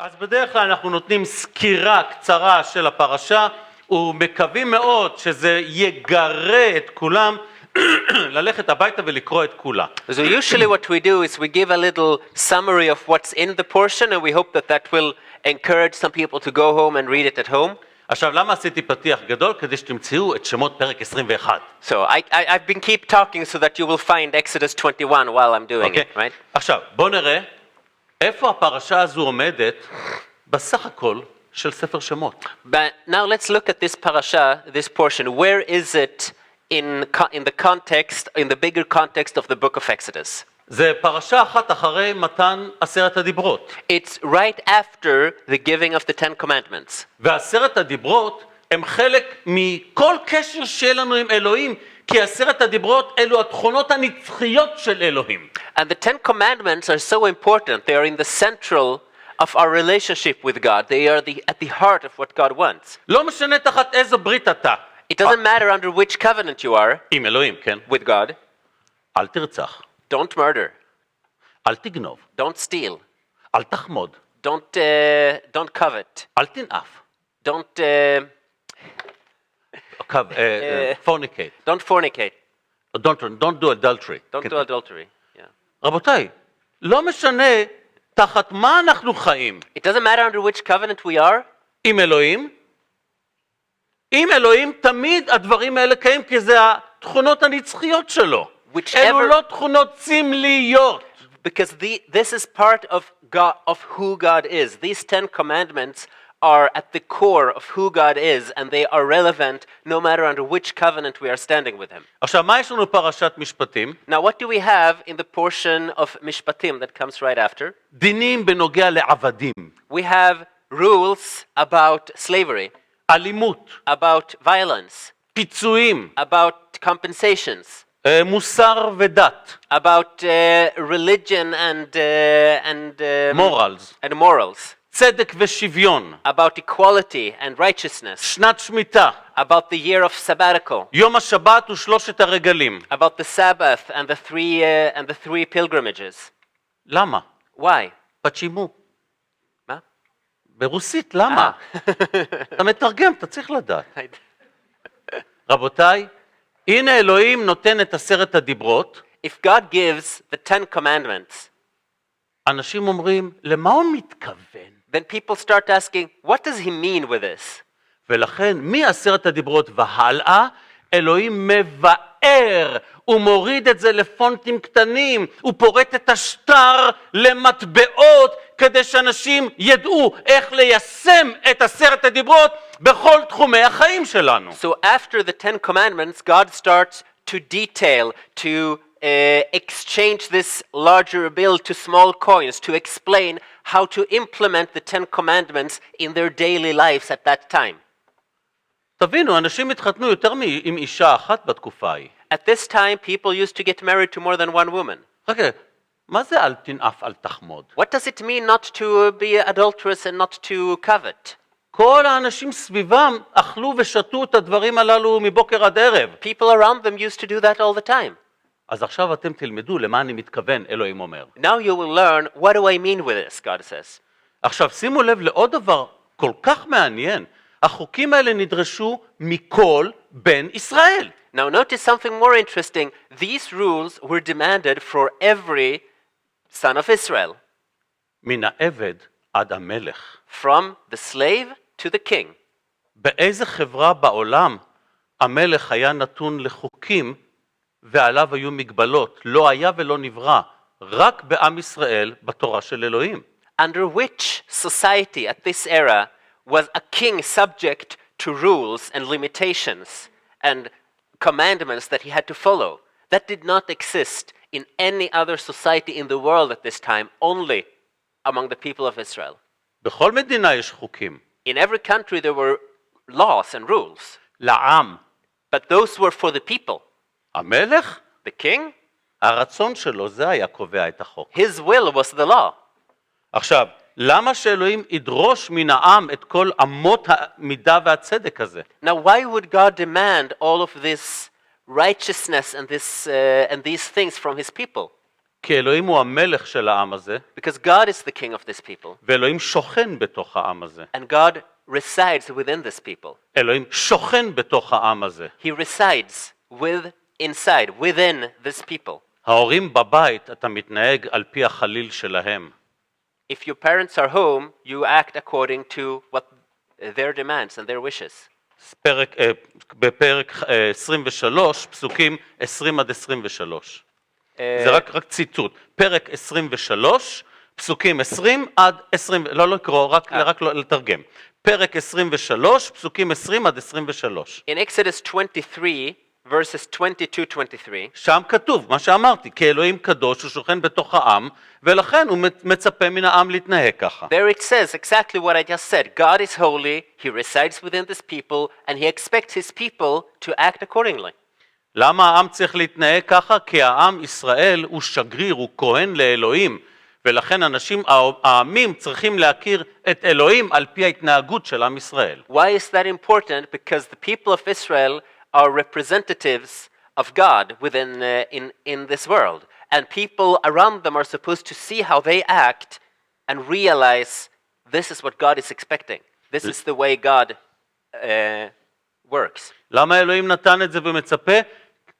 אז בדרך כלל אנחנו נותנים סקירה קצרה של הפרשה, ומקווים מאוד שזה יגרה את כולם ללכת הביתה ולקרוא את כולה. So usually what we do is we give a little summary of what's in the portion, and we hope that that will encourage some people to go home and read it at home. עכשיו, למה עשיתי פתיח גדול? כדי שתמצאו את שמות פרק 21. So I've been keep talking so that you will find Exodus 21 while I'm doing it, right? עכשיו, בואו נראה איפה הפרשה הזו עומדת בסך הכל של ספר שמות. But now let's look at this parasha, this portion. Where is it in the context, in the bigger context of the book of Exodus? זה פרשה אחת אחרי מתן 10 הדיברות. It's right after the giving of the 10 commandments. ו10 הדיברות הם חלק מכל קשר שיהיה לנו עם אלוהים, כי 10 הדיברות אלו התכונות הנצחיות של אלוהים. And the 10 commandments are so important. They are in the central of our relationship with God. They are at the heart of what God wants. לא משנה תחת איזו ברית אתה. It doesn't matter under which covenant you are עם אלוהים, כן? with God. אל תרצח. Don't murder. אל תגנוב. Don't steal. אל תחמוד. Don't covet. אל תנאף. Don't fornicate. don't fornicate. Don't do adultery. Don't do adultery. Yeah. רבותיי, לא משנה תחת מה אנחנו חיים. It doesn't matter under which covenant we are. עם אלוהים, עם אלוהים תמיד הדברים האלה קיים, כי זה התכונות הנצחיות שלו. אלו לא תכונות סמליות. Because this is part of God, of who God is. These 10 commandments are at the core of who God is, and they are relevant no matter under which covenant we are standing with Him. עכשיו, מה יש לנו פרשת משפטים? Now, what do we have in the portion of Mishpatim that comes right after? דינים בנוגע לעבדים. We have rules about slavery, אלימות. about violence, פיצויים. about compensations, מוסר ודת. about religion and morals. צדק ושוויון. About equality and righteousness. שנת שמיטה. About the year of sabbatical. יום השבת ושלושת הרגלים. About the Sabbath and the three pilgrimages. למה? Why? פצ'ימו. מה? ברוסית, למה? אתה מתרגם, אתה צריך לדעת. רבותיי, הנה אלוהים נותן את 10 הדיברות. If God gives the 10 commandments, אנשים אומרים, למה הוא מתכוון? then people start asking, what does he mean with this? ולכן, מ10 הדיברות והלאה, אלוהים מבאר, הוא מוריד את זה לפונטים קטנים, הוא פורט את השטר למטבעות, כדי שאנשים ידעו איך ליישם את 10 הדיברות בכל תחומי החיים שלנו. So after the 10 commandments, God starts to detail, to exchange this larger bill to small coins, to explain how to implement the 10 commandments in their daily lives at that time. תבינו, אנשים התחתנו יותר עם אישה אחת בתקופה ההיא. At this time, people used to get married to more than one woman. רגע, מה זה אל תנאף, אל תחמוד? What does it mean not to be adulterous and not to covet? כל האנשים סביבם אכלו ושתו את הדברים הללו מבוקר עד ערב. People around them used to do that all the time. אז עכשיו אתם תלמדו למה אני מתכוון, אלוהים אומר. Now you will learn, what do I mean with this, God says. עכשיו שימו לב לעוד דבר כל כך מעניין. החוקים האלה נדרשו מכל בן ישראל. Now notice something more interesting. These rules were demanded for every son of Israel. מן העבד עד המלך. From the slave to the king. באיזה חברה בעולם המלך היה נתון לחוקים ועליו היו מגבלות? לא היה ולא נברא, רק בעם ישראל בתורה של אלוהים. Under which society at this era was a king subject to rules and limitations and commandments that he had to follow? That did not exist in any other society in the world at this time, only among the people of Israel. בכל מדינה יש חוקים. In every country there were laws and rules. לעם. But those were for the people. המלך? The king? הרצון שלו, זה היה קובע את החוק. His will was the law. עכשיו, למה שאלוהים ידרוש מן העם את כל אמות המידה והצדק הזה? Now why would God demand all of this righteousness and these things from his people? כי אלוהים הוא המלך של העם הזה, because God is the king of this people, ואלוהים שוכן בתוך העם הזה. and God resides within this people. אלוהים שוכן בתוך העם הזה. He resides within this people. ההורים בבית, אתה מתנהג על פי החליל שלהם. If your parents are home, you act according to what their demands and their wishes. בפרק 23, פסוקים 20 עד 23. זה רק ציטוט. פרק 23, פסוקים 20 עד 20, לא לקרוא, רק לתרגם. פרק 23, פסוקים 20 עד 23. In Exodus 23, verses 22-23, שם כתוב, מה שאמרתי, כי אלוהים קדוש, הוא שוכן בתוך העם, ולכן הוא מצפה מן העם להתנהג ככה. there it says exactly what I just said. God is holy, he resides within this people, and he expects his people to act accordingly. למה העם צריך להתנהג ככה? כי העם ישראל הוא שגריר, הוא כהן לאלוהים, ולכן העמים צריכים להכיר את אלוהים על פי ההתנהגות של עם ישראל. Why is that important? Because the people of Israel are representatives of God in this world. And people around them are supposed to see how they act and realize this is what God is expecting. This is the way God works. למה אלוהים נתן את זה ומצפה?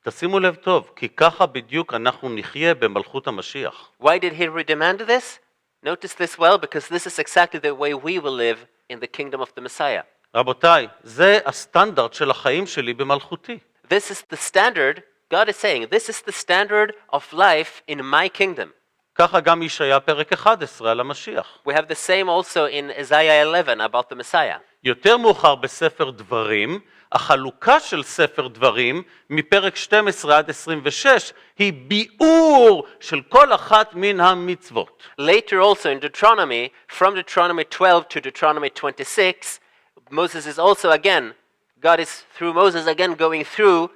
תשימו לב טוב, כי ככה בדיוק אנחנו נחיה במלכות המשיח. Why did he demand this? Notice this well, because this is exactly the way we will live in the kingdom of the Messiah. רבותיי, זה הסטנדרט של החיים שלי במלכותי. This is the standard, God is saying, this is the standard of life in my kingdom. ככה גם ישעיה פרק 11 על המשיח. We have the same also in Isaiah 11 about the Messiah. יותר מאוחר בספר דברים, החלוקה של ספר דברים מפרק 12 עד 26 היא ביאור של כל אחת מן המצוות. Later also in Deuteronomy, from Deuteronomy 12 to Deuteronomy 26, Moses is also again, God is through Moses again going through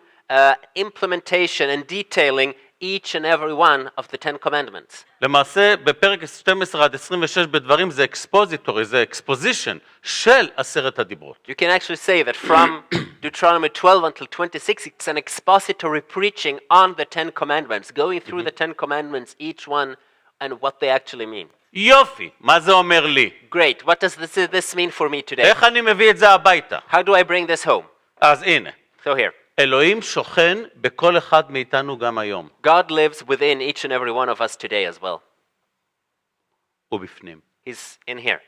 implementation and detailing each and every one of the 10 commandments. למעשה בפרק 12 עד 26 בדברים זה expository, זה exposition של 10 הדיברות. You can actually say that from Deuteronomy 12 until 26, it's an expository preaching on the 10 commandments, going through the 10 commandments, each one and what they actually mean. יופי, מה זה אומר לי? Great. What does this mean for me today? איך אני מביא את זה הביתה? How do I bring this home? אז הנה, So here, אלוהים שוכן בכל אחד מאיתנו גם היום. God lives within each and every one of us today as well. הוא בפנים. He's in here.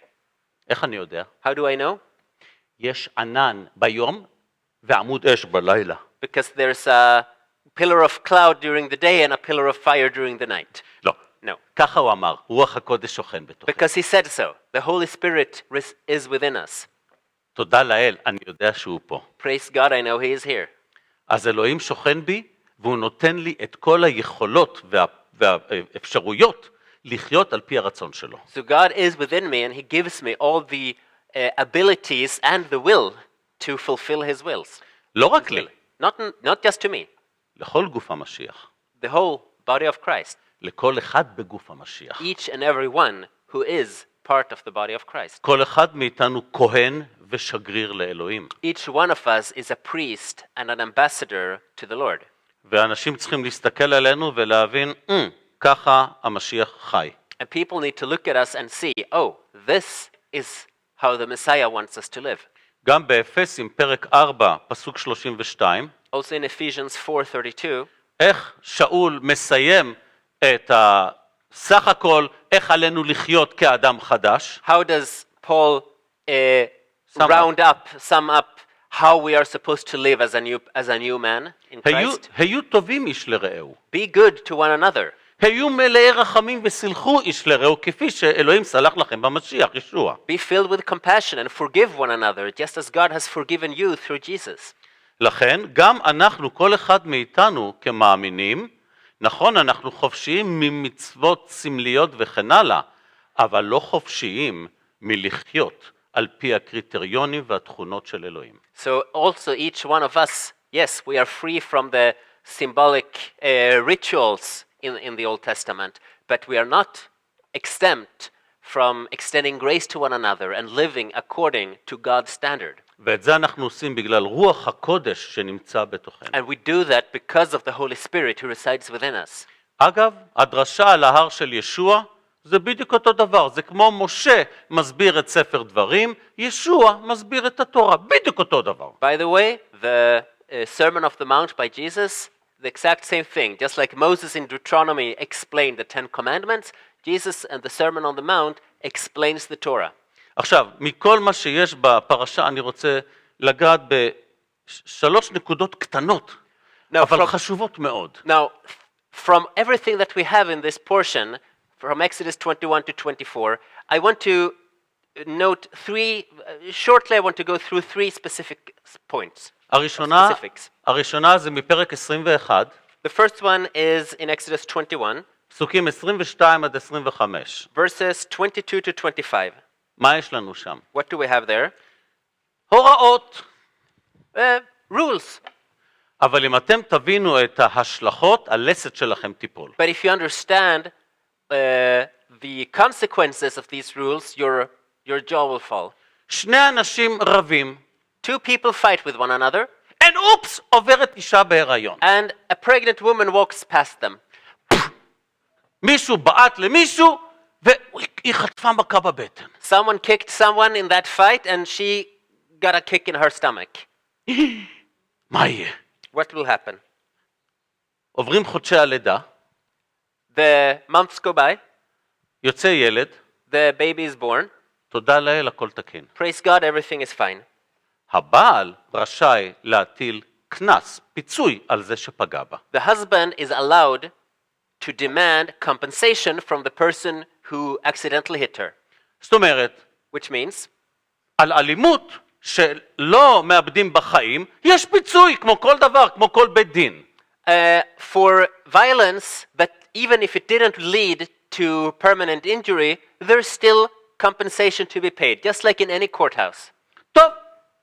איך אני יודע? How do I know? יש ענן ביום ועמוד אש בלילה. Because there's a pillar of cloud during the day and a pillar of fire during the night. לא. No. ככה הוא אמר, רוח הקודש שוכן בתוכו. Because he said so. The Holy Spirit is within us. תודה לאל, אני יודע שהוא פה. Praise God, I know he is here. אז אלוהים שוכן בי, והוא נותן לי את כל היכולות והאפשרויות לחיות על פי הרצון שלו. So God is within me and he gives me all the abilities and the will to fulfill his wills. לא רק לי, Not just to me. לכל גוף המשיח. The whole body of Christ. לכל אחד בגוף המשיח. Each and every one who is part of the body of Christ. כל אחד מאיתנו כהן ושגריר לאלוהים. Each one of us is a priest and an ambassador to the Lord. ואנשים צריכים להסתכל עלינו ולהבין, ככה המשיח חי. And people need to look at us and see, oh, this is how the Messiah wants us to live. גם באפסים פרק 4 פסוק 32, Also in Ephesians 4:32, איך שאול מסיים את סך הכל, איך עלינו לחיות כאדם חדש. how does Paul sum up how we are supposed to live as a new man in Christ? היו טובים איש לרעהו. Be good to one another. היו מלאי רחמים וסלחו איש לרעהו, כפי שאלוהים סלח לכם במשיח, ישוע. Be filled with compassion and forgive one another, just as God has forgiven you through Jesus. לכן, גם אנחנו, כל אחד מאיתנו כמאמינים, נכון, אנחנו חופשיים ממצוות סמליות וכן הלאה, אבל לא חופשיים מלחיות על פי הקריטריונים והתכונות של אלוהים. So also each one of us, yes, we are free from the symbolic rituals in the Old Testament, but we are not exempt from extending grace to one another and living according to God's standard. ואת זה אנחנו עושים בגלל רוח הקודש שנמצא בתוכנו. And we do that because of the Holy Spirit who resides within us. אגב, הדרשה על ההר של ישוע זה בדיוק אותו דבר, זה כמו משה מסביר את ספר דברים, ישוע מסביר את התורה, בדיוק אותו דבר. By the way, the Sermon of the Mount by Jesus, the exact same thing. Just like Moses in Deuteronomy explained the Ten Commandments, Jesus and the Sermon on the Mount explains the Torah. עכשיו, מכל מה שיש בפרשה אני רוצה לגעת בשלוש נקודות קטנות, אבל חשובות מאוד. Now, from everything that we have in this portion, from Exodus 21 to 24, I want to note shortly I want to go through three specific points. הראשונה זה מפרק 21. The first one is in Exodus 21. פסוקים 22 עד 25. Verses 22 to 25. מה יש לנו שם? What do we have there? הוראות. Rules. אבל אם אתם תבינו את ההשלכות, הלסת שלכם תיפול. But if you understand the consequences of these rules, your jaw will fall. שני אנשים רבים. Two people fight with one another. And oops, עוברת אישה בהיריון. And a pregnant woman walks past them. מישהו בעט למישהו, והיא חטפה מכה בבטן. Someone kicked someone in that fight and she got a kick in her stomach. מה יהיה? What will happen? עוברים חודשי הלידה. The months go by. יוצא ילד. The baby is born. תודה לאל, הכל תקין. Praise God, everything is fine. הבעל רשאי להטיל קנס, פיצוי על זה שפגע בה. The husband is allowed to demand compensation from the person who accidentally hit her. זאת אומרת, which means, על אלימות שלא מאבדים בחיים, יש פיצוי כמו כל דבר, כמו כל בית דין. For violence that even if it didn't lead to permanent injury, there's still compensation to be paid, just like in any courthouse. טוב,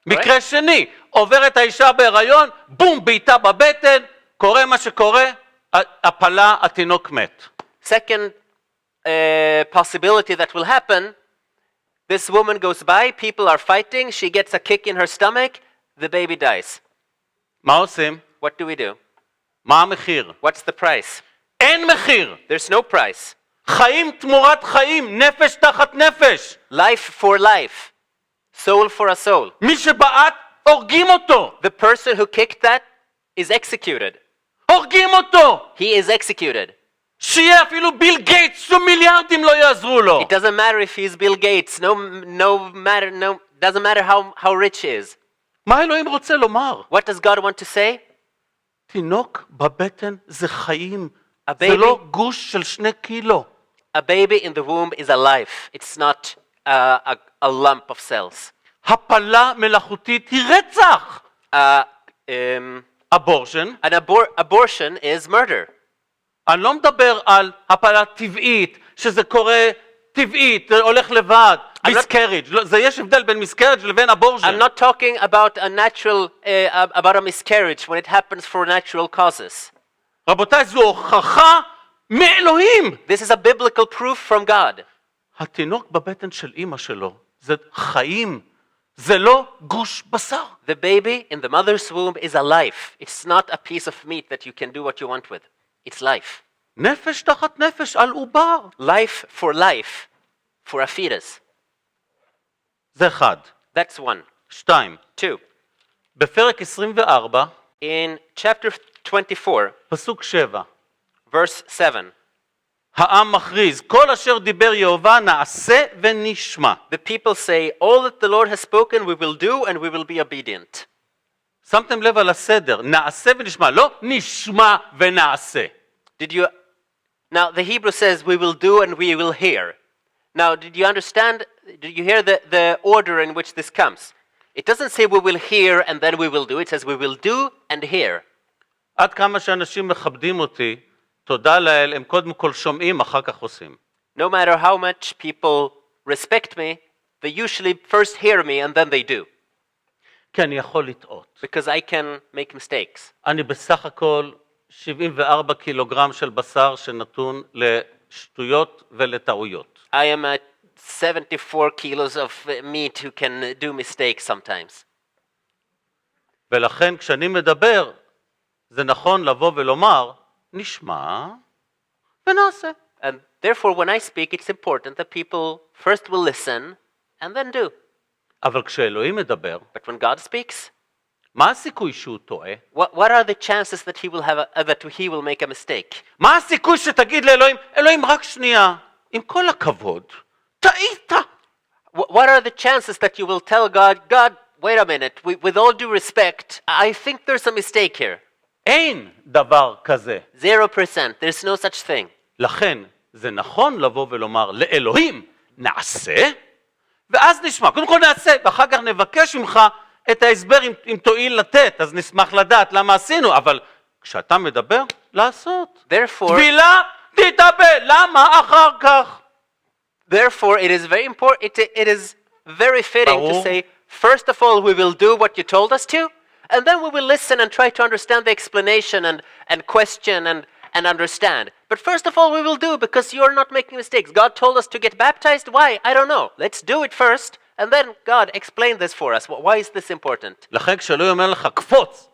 מקרה שני, עוברת האישה בהיריון, בום, בעיטה בבטן, קורה מה שקורה, הפלה, התינוק מת. Second possibility that will happen, this woman goes by, people are fighting, she gets a kick in her stomach, the baby dies. מה עושים? What do we do? מה המחיר? What's the price? אין מחיר. There's no price. חיים תמורת חיים, נפש תחת נפש. Life for life. Soul for a soul. מי שבעט, הורגים אותו. The person who kicked that is executed. הורגים אותו. He is executed. שיהיה אפילו ביל גייטס, שום מיליארדים לא יעזרו לו. It doesn't matter if he's Bill Gates. Doesn't matter how rich he is. מה אלוהים רוצה לומר? What does God want to say? תינוק בבטן זה חיים. זה לא גוש של 2 קילו. A baby in the womb is alive. It's not a lump of cells. הפלה מלאכותית היא רצח. Abortion. Abortion is murder. אני לא מדבר על הפלה טבעית, שזה קורה טבעית, הולך לבד. miscarriage. זה יש הבדל בין miscarriage לבין abortion. I'm not talking about a miscarriage when it happens for natural causes. רבותיי, זו הוכחה מאלוהים. This is a biblical proof from God. התינוק בבטן של אמא שלו, זה חיים, זה לא גוש בשר. The baby in the mother's womb is alive. It's not a piece of meat that you can do what you want with. It's life. נפש תחת נפש על עובר. Life for a fetus. זה אחד. That's one. 2. 2. בפרק 24, in chapter 24, פסוק 7, verse 7, העם מכריז, כל אשר דיבר יהובה נעשה ונשמע. the people say, all that the Lord has spoken we will do and we will be obedient. שמתם לב על הסדר, נעשה ונשמע, לא נשמע ונעשה. Now the Hebrew says we will do and we will hear. Now did you understand, did you hear the order in which this comes? It doesn't say we will hear and then we will do, it says we will do and hear. עד כמה שאנשים מכבדים אותי, תודה לאל, הם קודם כל שומעים, אחר כך עושים. No matter how much people respect me, they usually first hear me and then they do. כי אני יכול לטעות. Because I can make mistakes. אני בסך הכל 74 קילוגרם של בשר שנתון לשטויות ולטעויות. I am at 74 kilos of meat who can do mistakes sometimes. ולכן כשאני מדבר, זה נכון לבוא ולומר, נשמע, ונעשה. And therefore, when I speak, it's important that people first will listen and then do. אבל כשאלוהים מדבר, But when God speaks, מה הסיכוי שהוא טועה? what are the chances that he will make a mistake? מה הסיכוי שתגיד לאלוהים, אלוהים רק שנייה, עם כל הכבוד, טעית. What are the chances that you will tell God, wait a minute, with all due respect, I think there's a mistake here. אין דבר כזה. 0%. There's no such thing. לכן זה נכון לבוא ולומר לאלוהים, נעשה, ואז נשמע. קודם כל נעשה, ואחר כך נבקש ממך את ההסבר אם תועיל לתת, אז נשמח לדעת למה עשינו, אבל כשאתה מדבר, לעשות. תפילה, תתאבל, למה אחר כך? Therefore, it is very important, it is very fitting to ברור. say, first of all, we will do what you told us to, and then we will listen and try to understand the explanation and question and understand. But first of all, we will do because you're not making mistakes. God told us to get baptized. Why? I don't know. Let's do it first, and then God, explain this for us. Why is this important? לכן כשאלוהים אומר לך, קפוץ,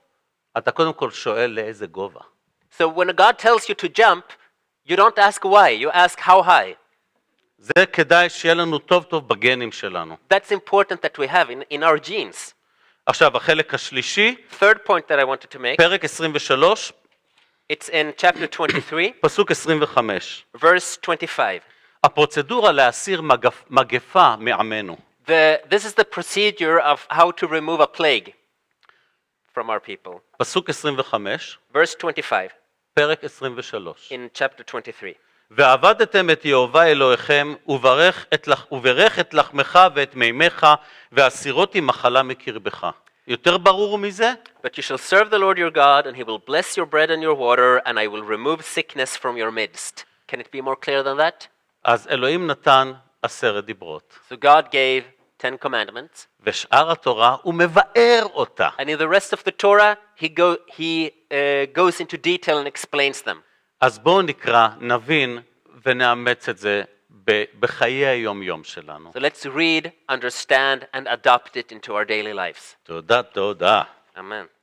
אתה קודם כל שואל לאיזה גובה. So when God tells you to jump, you don't ask why, you ask how high. זה כדאי שיהיה לנו טוב טוב בגנים שלנו. That's important that we have in our genes. עכשיו, החלק השלישי, Third point that I wanted to make, פרק 23, it's in chapter 23, פסוק 25. verse 25. הפרוצדורה להסיר מגפה מעמנו. This is the procedure of how to remove a plague from our people. פסוק 25, Verse 25 פרק 23. in chapter 23. ועבדתם את יהובה אלוהיכם, וברך את לחמך ואת מימיך, והסירותי מחלה מקרבך. יותר ברור מזה? But you shall serve the Lord your God, and he will bless your bread and your water, and I will remove sickness from your midst. Can it be more clear than that? אז אלוהים נתן 10 דיברות. So God gave 10 commandments, ושאר התורה הוא מבאר אותה. and in the rest of the Torah, he goes into detail and explains them. אז בואו נקרא, נבין ונאמץ את זה בחיי היום-יום שלנו. So let's read, understand, and adopt it into our daily lives. תודה, תודה. Amen.